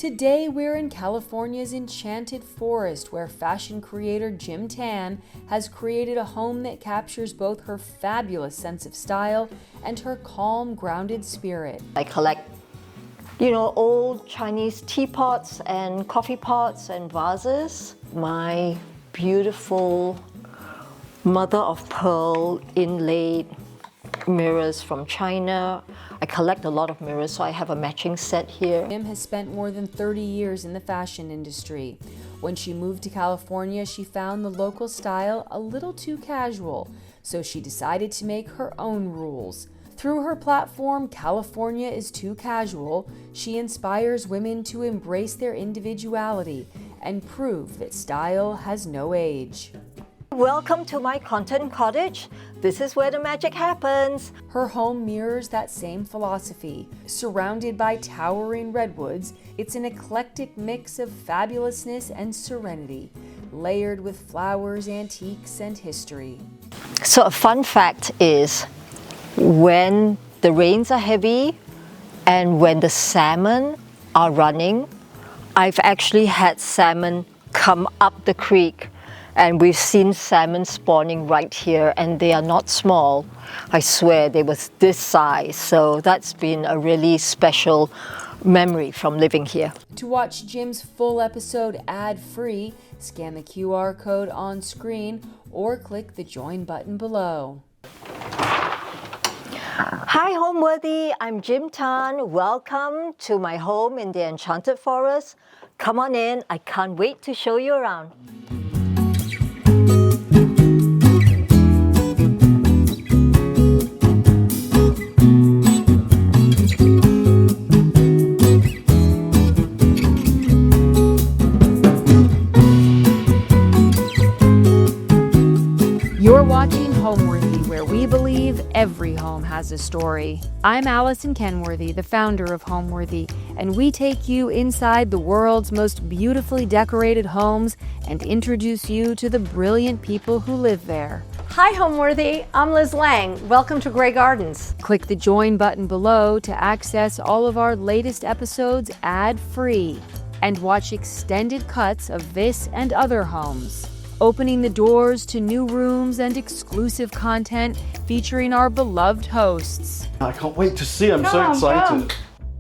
Today we're in California's Enchanted Forest, where fashion creator Jim Tan has created a home that captures both her fabulous sense of style and her calm, grounded spirit. I collect, old Chinese teapots and coffee pots and vases. My beautiful mother of pearl inlaid mirrors from China. I collect a lot of mirrors, so I have a matching set here. Jim has spent more than 30 years in the fashion industry. When she moved to California, she found the local style a little too casual, so she decided to make her own rules. Through her platform, California is Too Casual, she inspires women to embrace their individuality and prove that style has no age. Welcome to my content cottage. This is where the magic happens. Her home mirrors that same philosophy. Surrounded by towering redwoods, it's an eclectic mix of fabulousness and serenity, layered with flowers, antiques, and history. So a fun fact is, when the rains are heavy and when the salmon are running, I've actually had salmon come up the creek. And we've seen salmon spawning right here, and they are not small. I swear they was this size. So that's been a really special memory from living here. To watch Jim's full episode ad-free, scan the QR code on screen or click the join button below. Hi Homeworthy, I'm Jim Tan. Welcome to my home in the Enchanted Forest. Come on in, I can't wait to show you around. You're watching Homeworthy, where we believe every home has a story. I'm Allison Kenworthy, the founder of Homeworthy, and we take you inside the world's most beautifully decorated homes and introduce you to the brilliant people who live there. Hi Homeworthy, I'm Liz Lang. Welcome to Grey Gardens. Click the join button below to access all of our latest episodes ad-free and watch extended cuts of this and other homes, opening the doors to new rooms and exclusive content featuring our beloved hosts. I can't wait to see, I'm so excited.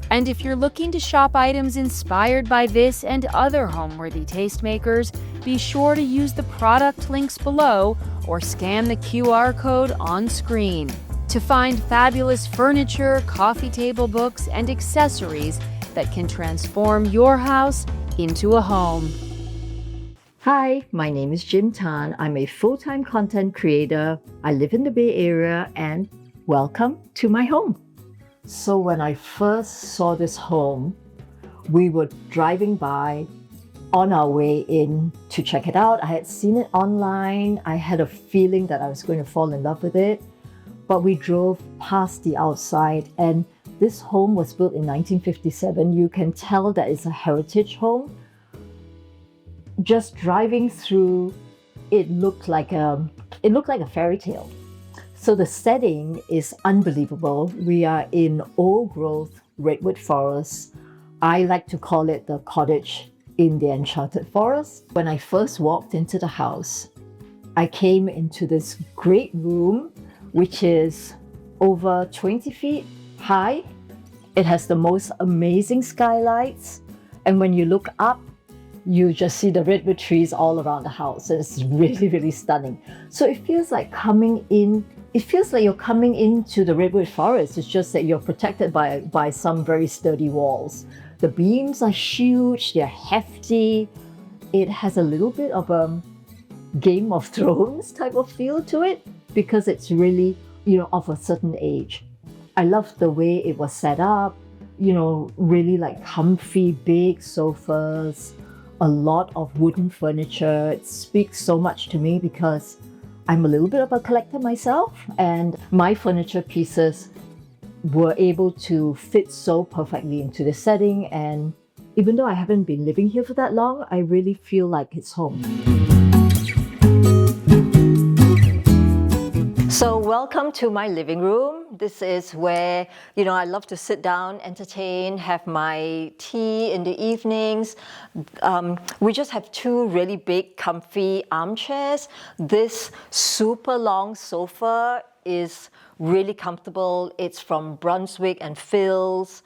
And if you're looking to shop items inspired by this and other Homeworthy tastemakers, be sure to use the product links below or scan the QR code on screen to find fabulous furniture, coffee table books, and accessories that can transform your house into a home. Hi, my name is Jim Tan. I'm a full-time content creator. I live in the Bay Area, and welcome to my home. So when I first saw this home, we were driving by on our way in to check it out. I had seen it online. I had a feeling that I was going to fall in love with it, but we drove past the outside, and this home was built in 1957. You can tell that it's a heritage home. Just driving through, it looked like a fairy tale. So the setting is unbelievable. We are in old growth redwood forest. I like to call it the cottage in the Enchanted Forest. When I first walked into the house, I came into this great room, which is over 20 feet high. It has the most amazing skylights. And when you look up, you just see the redwood trees all around the house. It's really, really stunning. So it feels like you're coming into the redwood forest. It's just that you're protected by some very sturdy walls. The beams are huge, they're hefty. It has a little bit of a Game of Thrones type of feel to it because it's really, of a certain age. I love the way it was set up, really like comfy, big sofas, a lot of wooden furniture. It speaks so much to me because I'm a little bit of a collector myself, and my furniture pieces were able to fit so perfectly into the setting. And even though I haven't been living here for that long, I really feel like it's home. So welcome to my living room. This is where, I love to sit down, entertain, have my tea in the evenings. We just have two really big, comfy armchairs. This super long sofa is really comfortable. It's from Brunswick and Phil's.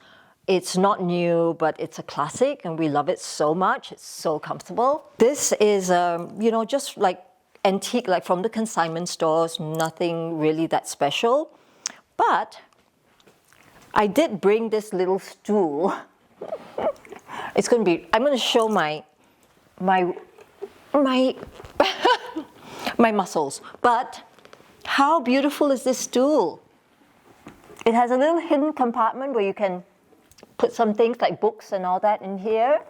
It's not new, but it's a classic, and we love it so much. It's so comfortable. This is, just like antique, like from the consignment stores, nothing really that special. But I did bring this little stool. I'm going to show my muscles. But how beautiful is this stool? It has a little hidden compartment where you can put some things like books and all that in here.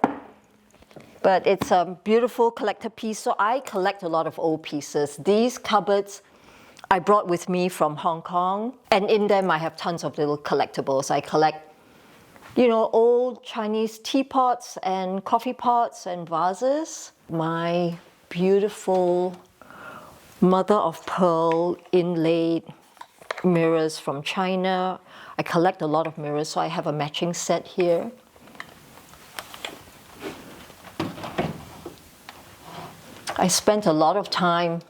But it's a beautiful collector piece. So I collect a lot of old pieces. These cupboards I brought with me from Hong Kong. And in them I have tons of little collectibles. I collect, old Chinese teapots and coffee pots and vases. My beautiful mother of pearl inlaid mirrors from China. I collect a lot of mirrors, so I have a matching set here. I spent a lot of time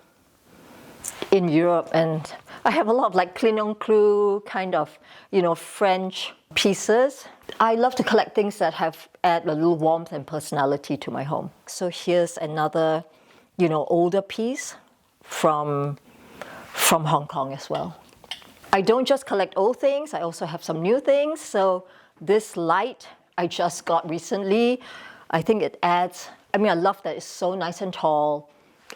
in Europe, and I have a lot of like Clignancourt kind of, French pieces. I love to collect things that add a little warmth and personality to my home. So here's another, older piece from Hong Kong as well. I don't just collect old things, I also have some new things. So this light I just got recently, I think it adds, I love that it's so nice and tall,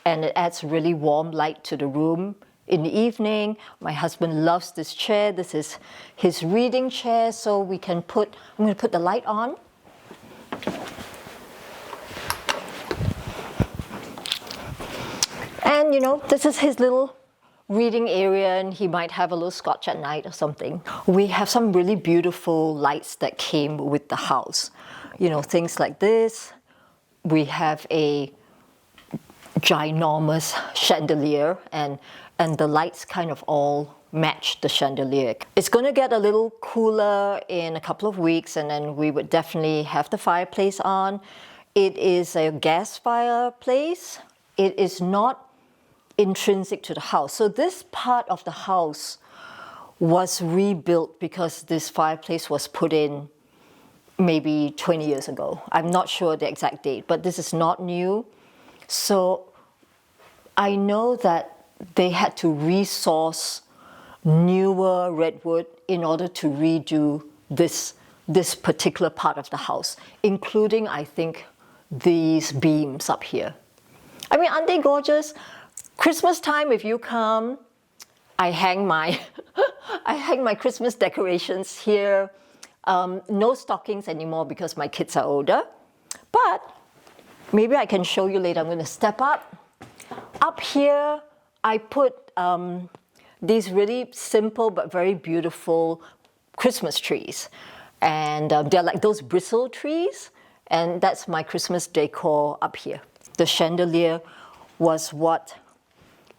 and it adds really warm light to the room in the evening. My husband loves this chair. This is his reading chair, so I'm going to put the light on. And this is his little reading area, and he might have a little scotch at night or something. We have some really beautiful lights that came with the house. Things like this. We have a ginormous chandelier, and the lights kind of all match the chandelier. It's going to get a little cooler in a couple of weeks, and then we would definitely have the fireplace on. It is a gas fireplace. It is not intrinsic to the house. So this part of the house was rebuilt because this fireplace was put in maybe 20 years ago. I'm not sure the exact date, but this is not new. So I know that they had to resource newer redwood in order to redo this particular part of the house, including, I think, these beams up here. Aren't they gorgeous? Christmas time, if you come, I hang my Christmas decorations here. No stockings anymore because my kids are older. But maybe I can show you later. I'm going to step up. Up here, I put these really simple but very beautiful Christmas trees. And they're like those bristle trees. And that's my Christmas decor up here. The chandelier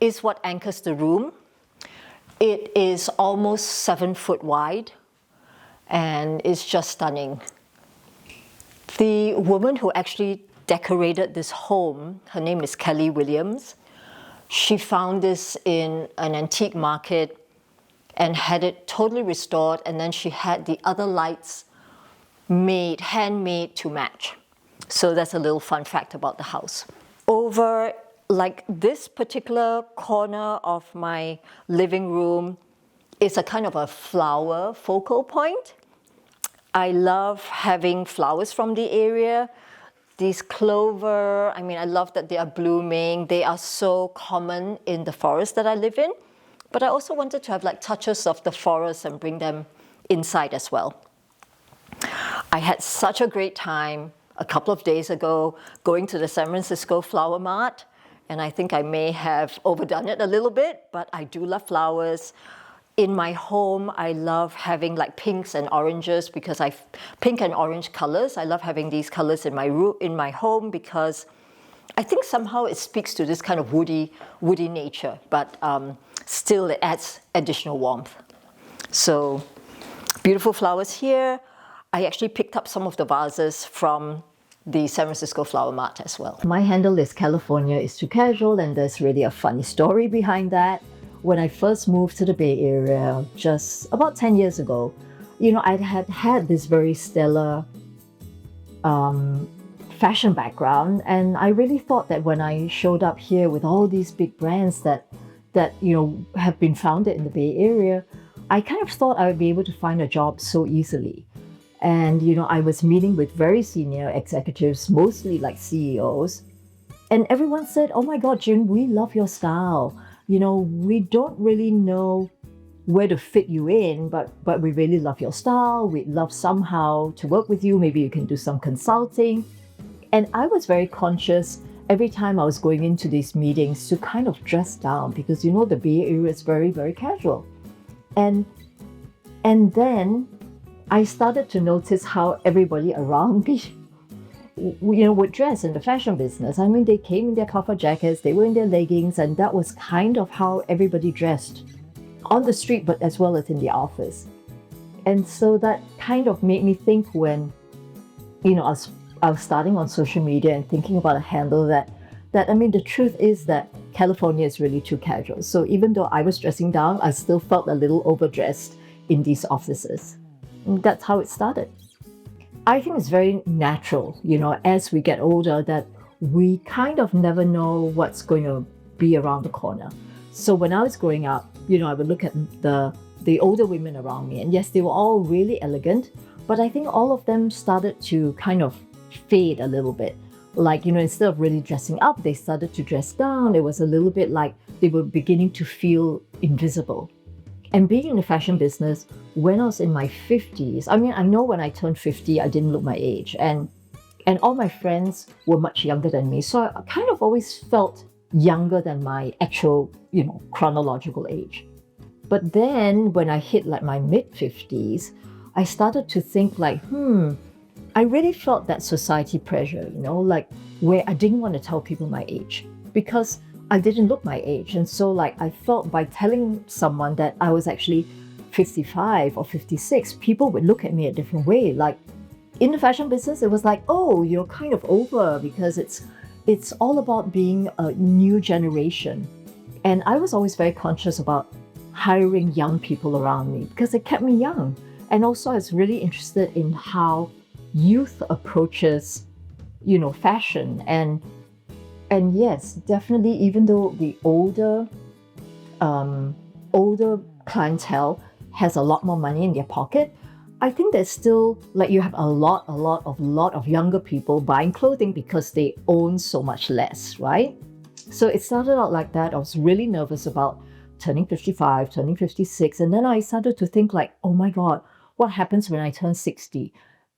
is what anchors the room. It is almost 7 foot wide, and it's just stunning. The woman who actually decorated this home, her name is Kelly Williams. She found this in an antique market and had it totally restored, and then she had the other lights handmade to match. So that's a little fun fact about the house. Over like this particular corner of my living room is a kind of a flower focal point. I love having flowers from the area. These clover, I love that they are blooming. They are so common in the forest that I live in. But I also wanted to have like touches of the forest and bring them inside as well. I had such a great time a couple of days ago going to the San Francisco Flower Mart. And I think I may have overdone it a little bit, but I do love flowers. In my home, I love having like pinks and oranges because pink and orange colors. I love having these colors in my home because I think somehow it speaks to this kind of woody nature, but still it adds additional warmth. So beautiful flowers here. I actually picked up some of the vases from the San Francisco Flower Mart as well. My handle is California is too casual, and there's really a funny story behind that. When I first moved to the Bay Area just about 10 years ago, I had this very stellar fashion background, and I really thought that when I showed up here with all these big brands that have been founded in the Bay Area, I kind of thought I would be able to find a job so easily. And I was meeting with very senior executives, mostly like CEOs, and everyone said, "Oh my God, Jim, we love your style. We don't really know where to fit you in, but we really love your style. We'd love somehow to work with you. Maybe you can do some consulting." And I was very conscious every time I was going into these meetings to kind of dress down, because the Bay Area is very, very casual. And then I started to notice how everybody around me would dress in the fashion business. I mean, they came in their puffer jackets, they were in their leggings, and that was kind of how everybody dressed on the street, but as well as in the office. And so that kind of made me think when, I was starting on social media and thinking about a handle that the truth is that California is really too casual. So even though I was dressing down, I still felt a little overdressed in these offices. And that's how it started. I think it's very natural, as we get older, that we kind of never know what's going to be around the corner. So when I was growing up, I would look at the older women around me, and yes, they were all really elegant, but I think all of them started to kind of fade a little bit. Like, instead of really dressing up, they started to dress down. It was a little bit like they were beginning to feel invisible. And being in the fashion business, when I was in my 50s, I know when I turned 50, I didn't look my age. And all my friends were much younger than me. So I kind of always felt younger than my actual, chronological age. But then when I hit like my mid-50s, I started to think like, I really felt that society pressure, like where I didn't want to tell people my age because I didn't look my age. And so like I felt by telling someone that I was actually 55 or 56, people would look at me a different way. Like in the fashion business, it was like, oh, you're kind of over because it's all about being a new generation. And I was always very conscious about hiring young people around me because it kept me young. And also I was really interested in how youth approaches, fashion. And yes, definitely, even though the older clientele has a lot more money in their pocket, I think there's still, like, you have a lot of younger people buying clothing because they own so much less, right? So it started out like that. I was really nervous about turning 55, turning 56. And then I started to think like, oh my God, what happens when I turn 60?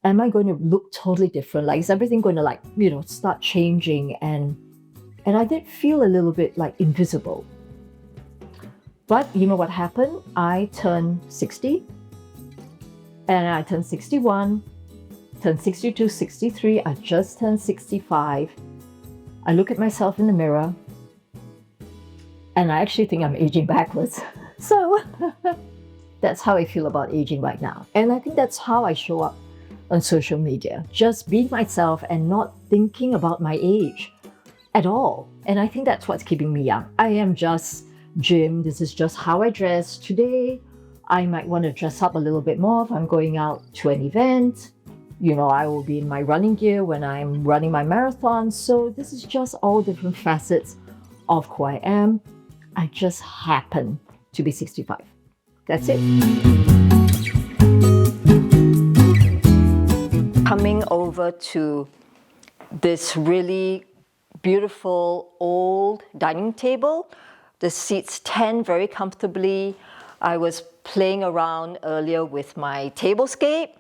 Am I going to look totally different? Like, is everything going to start changing? And I did feel a little bit like invisible. But you know what happened? I turned 60 and I turned 61, turned 62, 63. I just turned 65. I look at myself in the mirror and I actually think I'm aging backwards. So that's how I feel about aging right now. And I think that's how I show up on social media, just being myself and not thinking about my age at all. And I think that's what's keeping me young. I am just Jim. This is just how I dress. Today, I might want to dress up a little bit more if I'm going out to an event. I will be in my running gear when I'm running my marathon. So this is just all different facets of who I am. I just happen to be 65. That's it. Coming over to this really beautiful old dining table. The seats 10 very comfortably. I was playing around earlier with my tablescape,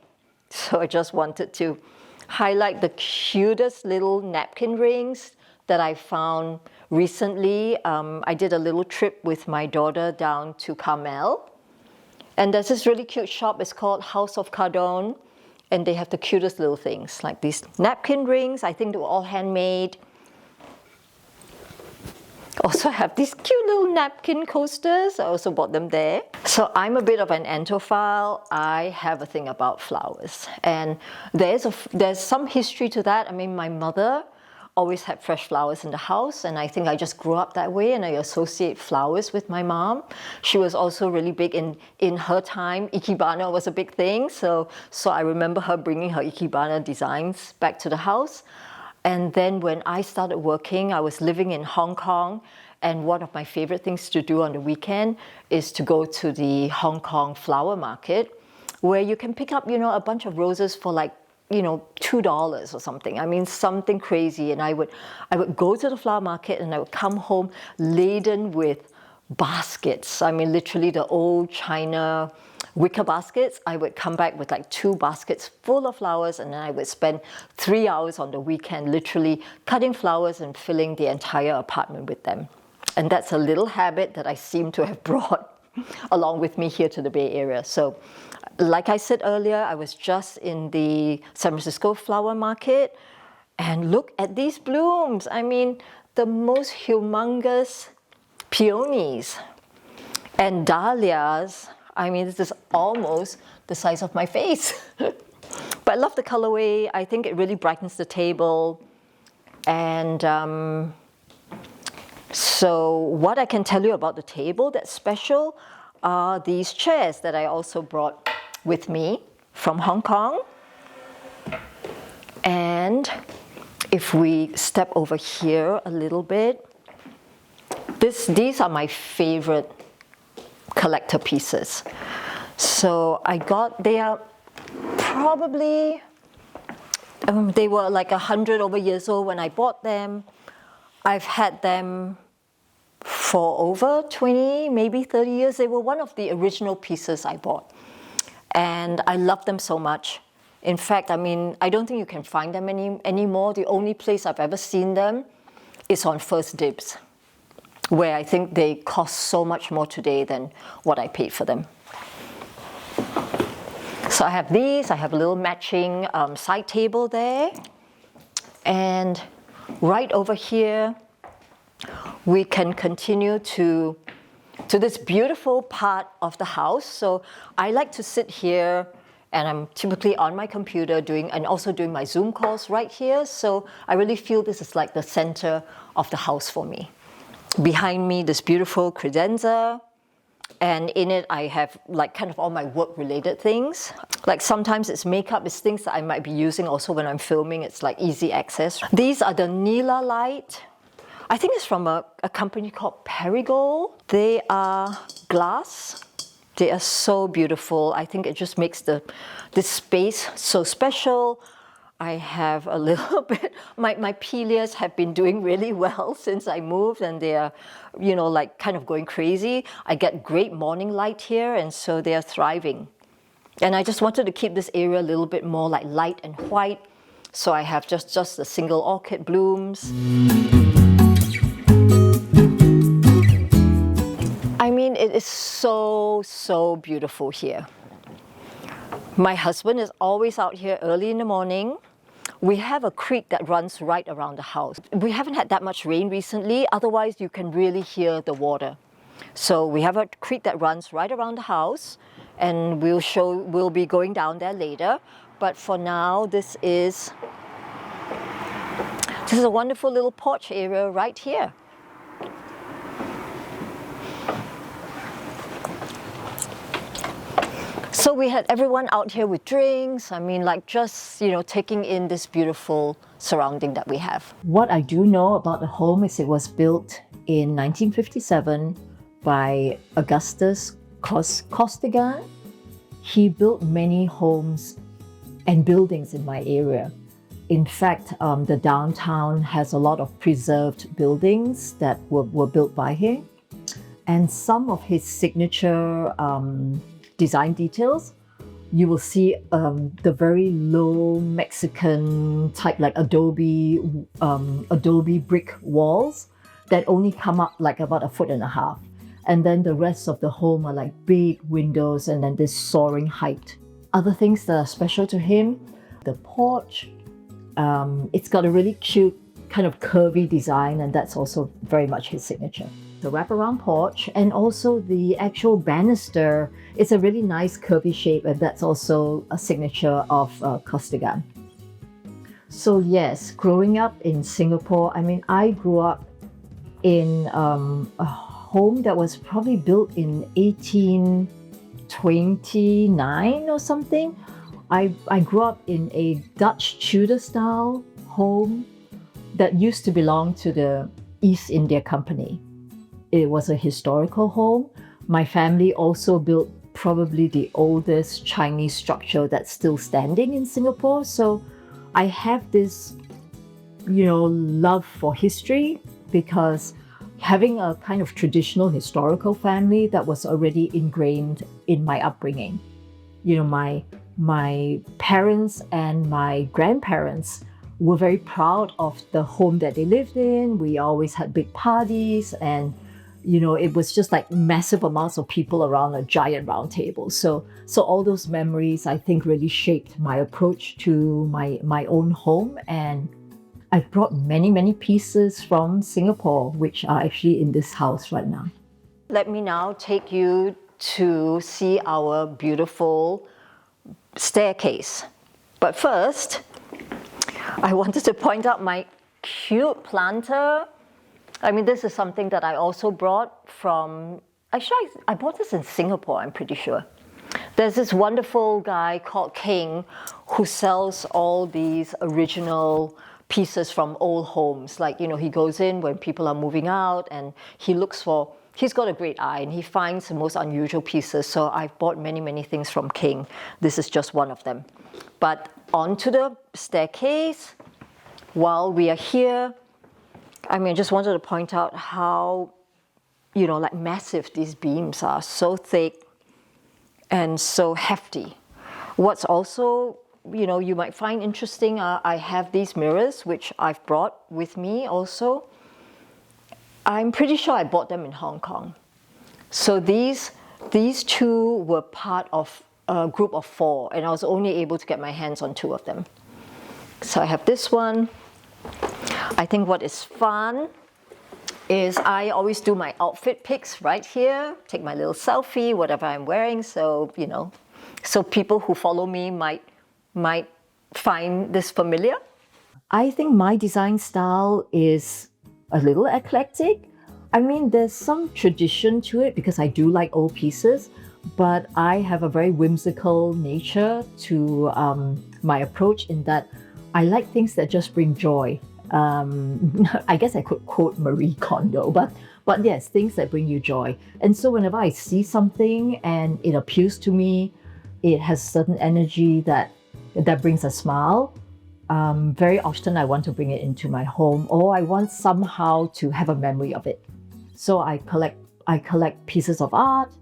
so I just wanted to highlight the cutest little napkin rings that I found recently. I did a little trip with my daughter down to Carmel, and there's this really cute shop. It's called House of Cardone, and they have the cutest little things like these napkin rings. I think they were all handmade. Also have these cute little napkin coasters. I also bought them there. So I'm a bit of an antophile. I have a thing about flowers. And there's some history to that. I mean, my mother always had fresh flowers in the house, and I think I just grew up that way, and I associate flowers with my mom. She was also really big in her time. Ikebana was a big thing, so I remember her bringing her Ikebana designs back to the house. And then when I started working, I was living in Hong Kong, and one of my favorite things to do on the weekend is to go to the Hong Kong flower market, where you can pick up, a bunch of roses for like, $2 or something. I mean, something crazy. And I would go to the flower market and I would come home laden with baskets. I mean, literally the old China wicker baskets. I would come back with like 2 baskets full of flowers, and then I would spend 3 hours on the weekend literally cutting flowers and filling the entire apartment with them. And that's a little habit that I seem to have brought along with me here to the Bay Area. So, like I said earlier, I was just in the San Francisco flower market, and look at these blooms. I mean, the most humongous peonies and dahlias. I mean, this is almost the size of my face. But I love the colorway. I think it really brightens the table. And so what I can tell you about the table that's special are these chairs that I also brought with me from Hong Kong. And if we step over here a little bit, these are my favorite collector pieces. So they are probably, they were like 100 over years old when I bought them. I've had them for over 20, maybe 30 years. They were one of the original pieces I bought. And I love them so much. In fact, I mean, I don't think you can find them anymore. The only place I've ever seen them is on First Dibs, where I think they cost so much more today than what I paid for them. So I have these. I have a little matching side table there. And right over here, we can continue to this beautiful part of the house. So I like to sit here, and I'm typically on my computer and also doing my Zoom calls right here. So I really feel this is like the center of the house for me. Behind me, this beautiful credenza, and in it I have like kind of all my work-related things. Like sometimes it's makeup, it's things that I might be using also when I'm filming. It's like easy access. These are the Neela light. I think it's from a company called Perigold. They are glass. They are so beautiful. I think it just makes this space so special. I have a little bit, my Pelias have been doing really well since I moved, and they are, like kind of going crazy. I get great morning light here, and so they are thriving. And I just wanted to keep this area a little bit more like light and white. So I have just the single orchid blooms. I mean, it is so, so beautiful here. My husband is always out here early in the morning. We have a creek that runs right around the house. We haven't had that much rain recently, otherwise you can really hear the water. So we have a creek that runs right around the house, and we'll be going down there later. But for now, this is a wonderful little porch area right here. So we had everyone out here with drinks. I mean, like just, taking in this beautiful surrounding that we have. What I do know about the home is it was built in 1957 by Augustus Costigan. He built many homes and buildings in my area. In fact, the downtown has a lot of preserved buildings that were built by him. And some of his signature design details, you will see the very low Mexican type, like adobe brick walls that only come up like about 1.5 feet. And then the rest of the home are like big windows and then this soaring height. Other things that are special to him, the porch, it's got a really cute kind of curvy design, and that's also very much his signature. The wraparound porch, and also the actual banister, it's a really nice curvy shape, and that's also a signature of Costigan. So yes, growing up in Singapore, I mean, I grew up in a home that was probably built in 1829 or something. I grew up in a Dutch Tudor style home that used to belong to the East India Company. It was a historical home. My family also built probably the oldest Chinese structure that's still standing in Singapore. So I have this, love for history, because having a kind of traditional historical family that was already ingrained in my upbringing. My parents and my grandparents were very proud of the home that they lived in. We always had big parties, and it was just like massive amounts of people around a giant round table. So all those memories, I think, really shaped my approach to my own home. And I brought many, many pieces from Singapore, which are actually in this house right now. Let me now take you to see our beautiful staircase. But first, I wanted to point out my cute planter. I mean, this is something that I also brought from, actually, I bought this in Singapore, I'm pretty sure. There's this wonderful guy called King who sells all these original pieces from old homes. Like, he goes in when people are moving out, and he's got a great eye, and he finds the most unusual pieces. So I've bought many, many things from King. This is just one of them. But onto the staircase, while we are here, I just wanted to point out how, massive these beams are, so thick and so hefty. What's also, you might find interesting, I have these mirrors, which I've brought with me also. I'm pretty sure I bought them in Hong Kong. So these two were part of a group of 4, and I was only able to get my hands on 2 of them. So I have this one. I think what is fun is I always do my outfit pics right here, take my little selfie, whatever I'm wearing. So, so people who follow me might find this familiar. I think my design style is a little eclectic. There's some tradition to it because I do like old pieces, but I have a very whimsical nature to my approach, in that I like things that just bring joy. I guess I could quote Marie Kondo, but yes, things that bring you joy. And so whenever I see something and it appeals to me, it has certain energy that brings a smile. Very often I want to bring it into my home, or I want somehow to have a memory of it. So I collect pieces of art,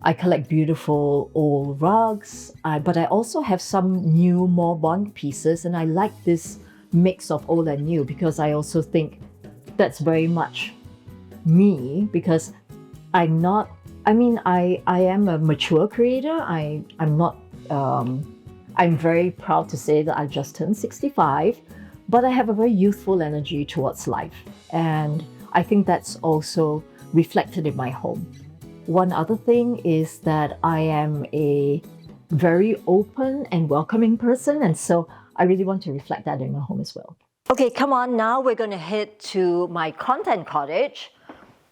I collect beautiful old rugs, but I also have some new, more modern pieces, and I like this mix of old and new because I also think that's very much me, because I am a mature creator. I'm very proud to say that I just turned 65, but I have a very youthful energy towards life. And I think that's also reflected in my home. One other thing is that I am a very open and welcoming person, and so I really want to reflect that in my home as well. Okay, come on, now we're going to head to my content cottage.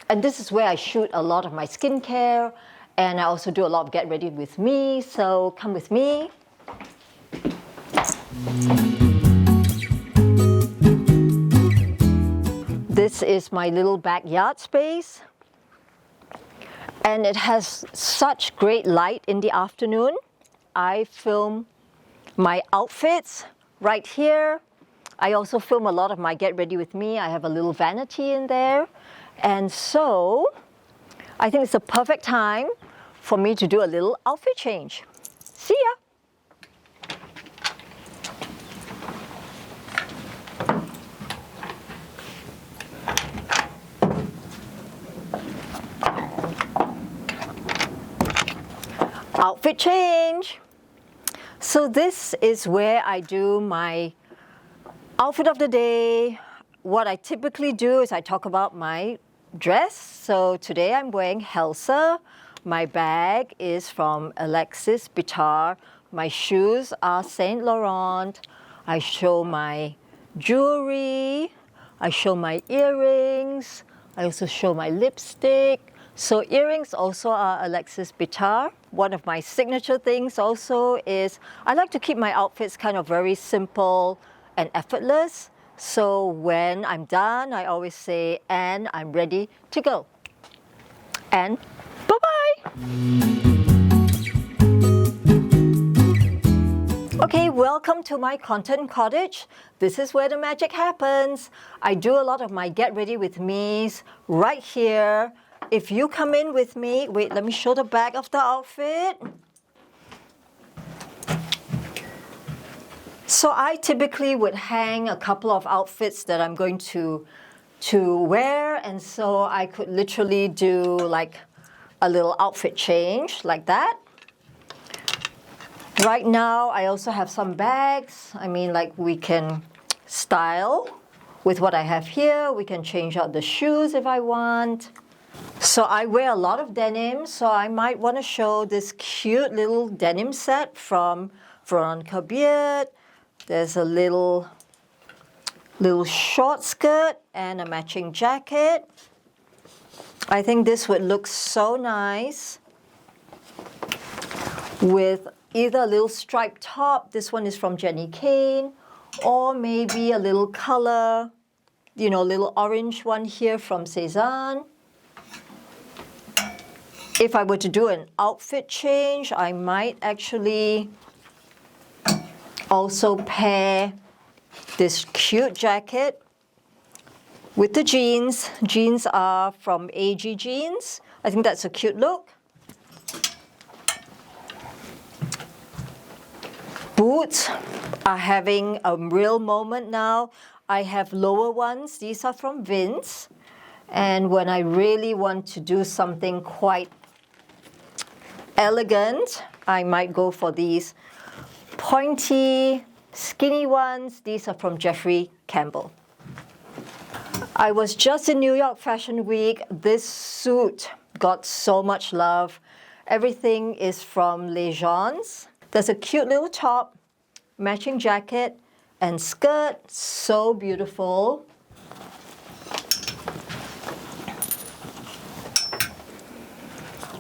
And this is where I shoot a lot of my skincare, and I also do a lot of get ready with me, so come with me. This is my little backyard space, and it has such great light in the afternoon. I film my outfits right here. I also film a lot of my get ready with me. I have a little vanity in there. And so I think it's a perfect time for me to do a little outfit change. See ya. Outfit change. So this is where I do my outfit of the day, what I typically do is I talk about my dress. So today I'm wearing Helsa. My bag is from Alexis Bitar. My shoes are Saint Laurent. I show my jewelry. I show my earrings. I also show my lipstick. So earrings also are Alexis Bitar. One of my signature things also is I like to keep my outfits kind of very simple and effortless. So when I'm done, I always say, and I'm ready to go. And bye-bye. Okay, welcome to my content cottage. This is where the magic happens. I do a lot of my get ready with me's right here. If you come in with me, wait, let me show the back of the outfit. So I typically would hang a couple of outfits that I'm going to wear, and so I could literally do like a little outfit change like that. Right now, I also have some bags. I mean, like we can style with what I have here. We can change out the shoes if I want. So I wear a lot of denim, so I might want to show this cute little denim set from Veronica Beard. There's a little short skirt and a matching jacket. I think this would look so nice with either a little striped top. This one is from Jenny Kane, or maybe a little color, you know, little orange one here from Cezanne. If I were to do an outfit change, I might actually also pair this cute jacket with the jeans. Jeans are from AG Jeans. I think that's a cute look. Boots are having a real moment now. I have lower ones. These are from Vince. And when I really want to do something quite elegant, I might go for these pointy, skinny ones. These are from Jeffrey Campbell. I was just in New York Fashion Week. This suit got so much love. Everything is from Les Gens. There's a cute little top, matching jacket, and skirt. So beautiful.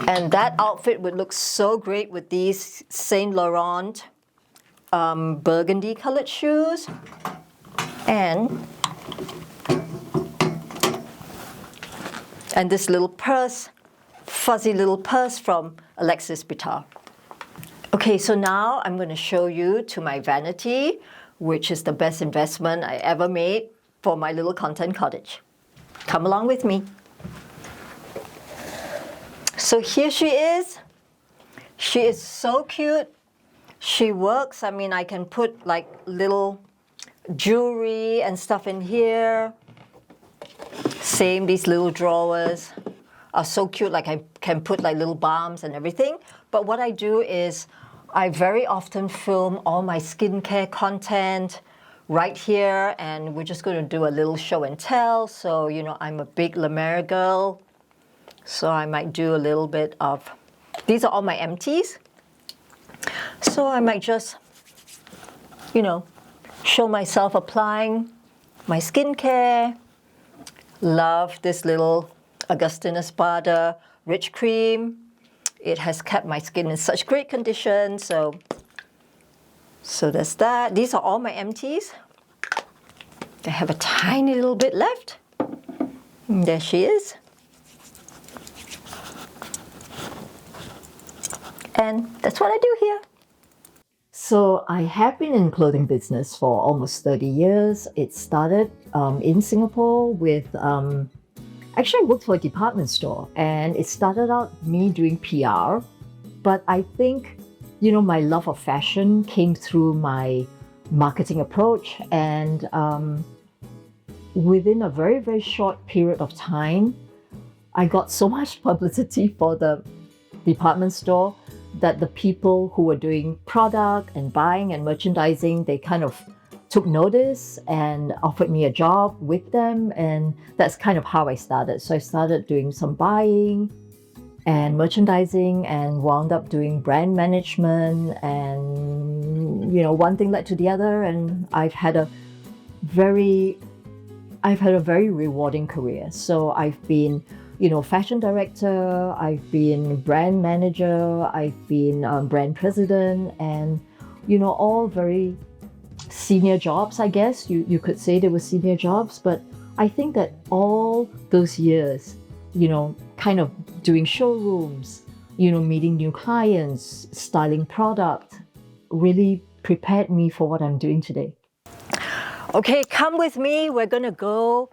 And that outfit would look so great with these Saint Laurent burgundy colored shoes. And this little purse, fuzzy little purse from Alexis Bitar. Okay, so now I'm going to show you to my vanity, which is the best investment I ever made for my little content cottage. Come along with me. So here she is. She is so cute. She works. I mean, I can put like little jewelry and stuff in here. Same, these little drawers are so cute. Like I can put like little balms and everything. But what I do is I very often film all my skincare content right here, and we're just going to do a little show and tell. So, you know, I'm a big La Mer girl. So I might do a little bit of, these are all my empties. So I might just, you know, show myself applying my skincare. Love this little Augustina Spada Rich Cream. It has kept my skin in such great condition. So that's that. These are all my empties. I have a tiny little bit left. And there she is. And that's what I do here. So I have been in clothing business for almost 30 years. It started in Singapore with, actually I worked for a department store, and it started out me doing PR. But I think, you know, my love of fashion came through my marketing approach, and within a very, very short period of time, I got so much publicity for the department store that the people who were doing product and buying and merchandising, they kind of took notice and offered me a job with them, and that's kind of how I started. So I started doing some buying and merchandising and wound up doing brand management, and one thing led to the other, and I've had a very rewarding career. So I've been fashion director, I've been brand manager, I've been brand president, and all very senior jobs, I guess. You could say they were senior jobs, but I think that all those years, kind of doing showrooms, meeting new clients, styling product, really prepared me for what I'm doing today. Okay, come with me. We're going to go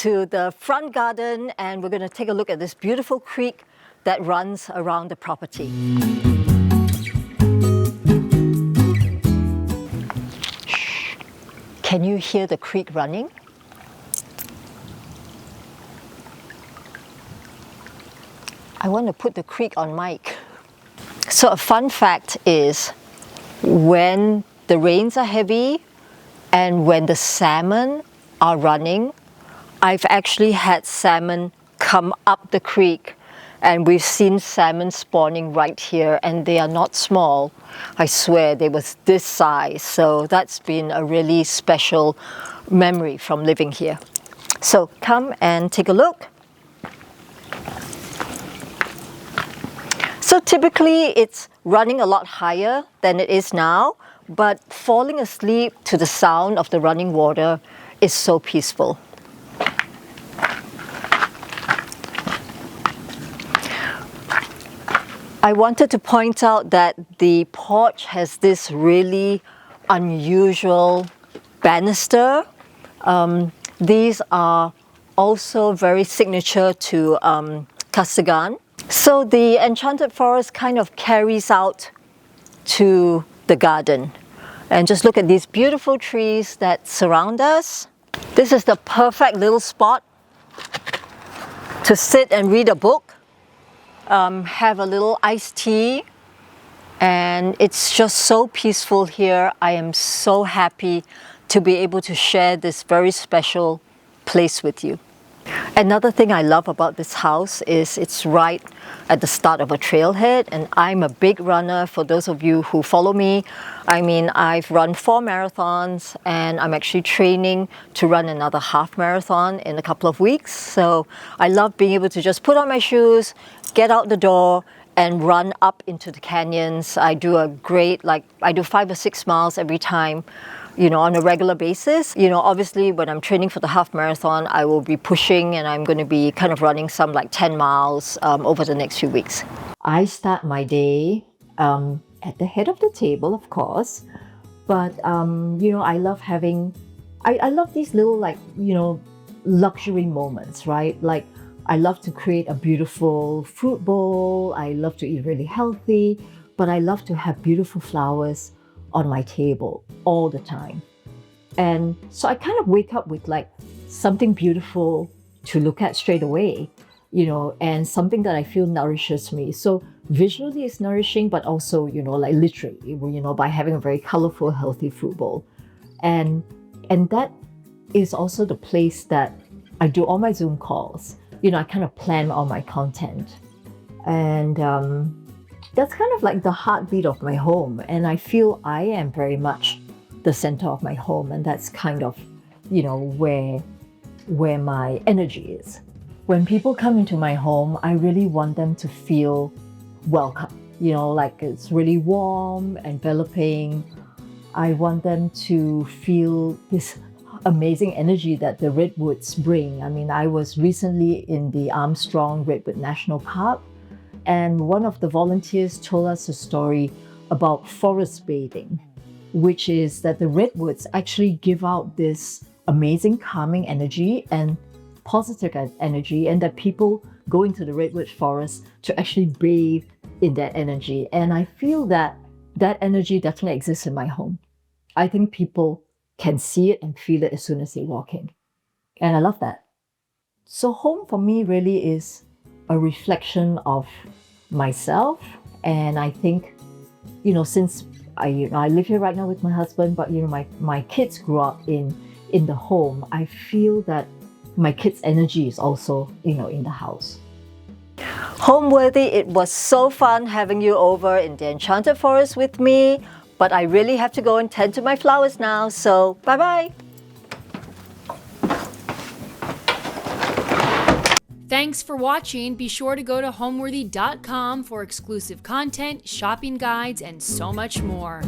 to the front garden and we're going to take a look at this beautiful creek that runs around the property. Can you hear the creek running? I want to put the creek on mic. So a fun fact is, when the rains are heavy and when the salmon are running, I've actually had salmon come up the creek, and we've seen salmon spawning right here, and they are not small. I swear they was this size. So that's been a really special memory from living here. So come and take a look. So typically it's running a lot higher than it is now, but falling asleep to the sound of the running water is so peaceful. I wanted to point out that the porch has this really unusual banister. These are also very signature to Casagan. So the Enchanted Forest kind of carries out to the garden. And just look at these beautiful trees that surround us. This is the perfect little spot to sit and read a book, have a little iced tea, and it's just so peaceful here. I am so happy to be able to share this very special place with you. Another thing I love about this house is it's right at the start of a trailhead, and I'm a big runner. For those of you who follow me, I mean, I've run 4 marathons and I'm actually training to run another half marathon in a couple of weeks. So I love being able to just put on my shoes, get out the door and run up into the canyons. I do I do 5 or 6 miles every time, on a regular basis. Obviously when I'm training for the half marathon, I will be pushing, and I'm going to be kind of running some 10 miles over the next few weeks. I start my day at the head of the table, of course, but I love I love these little luxury moments, right? Like, I love to create a beautiful fruit bowl. I love to eat really healthy, but I love to have beautiful flowers on my table all the time. And so I kind of wake up with something beautiful to look at straight away, and something that I feel nourishes me. So visually it's nourishing, but also, literally, by having a very colorful, healthy fruit bowl. And that is also the place that I do all my Zoom calls. I kind of plan all my content. And that's kind of like the heartbeat of my home. And I feel I am very much the center of my home. And that's kind of, where my energy is. When people come into my home, I really want them to feel welcome. It's really warm, enveloping. I want them to feel this amazing energy that the Redwoods bring. I mean, I was recently in the Armstrong Redwood National Park, and one of the volunteers told us a story about forest bathing, which is that the redwoods actually give out this amazing calming energy and positive energy, and that people go into the redwood forest to actually bathe in that energy. And I feel that that energy definitely exists in my home. I think people can see it and feel it as soon as they walk in. And I love that. So home for me really is a reflection of myself. And I think, since I live here right now with my husband, but my kids grew up in the home. I feel that my kids' energy is also in the house. Homeworthy, it was so fun having you over in the Enchanted Forest with me, but I really have to go and tend to my flowers now, so bye-bye. Thanks for watching. Be sure to go to homeworthy.com for exclusive content, shopping guides, and so much more.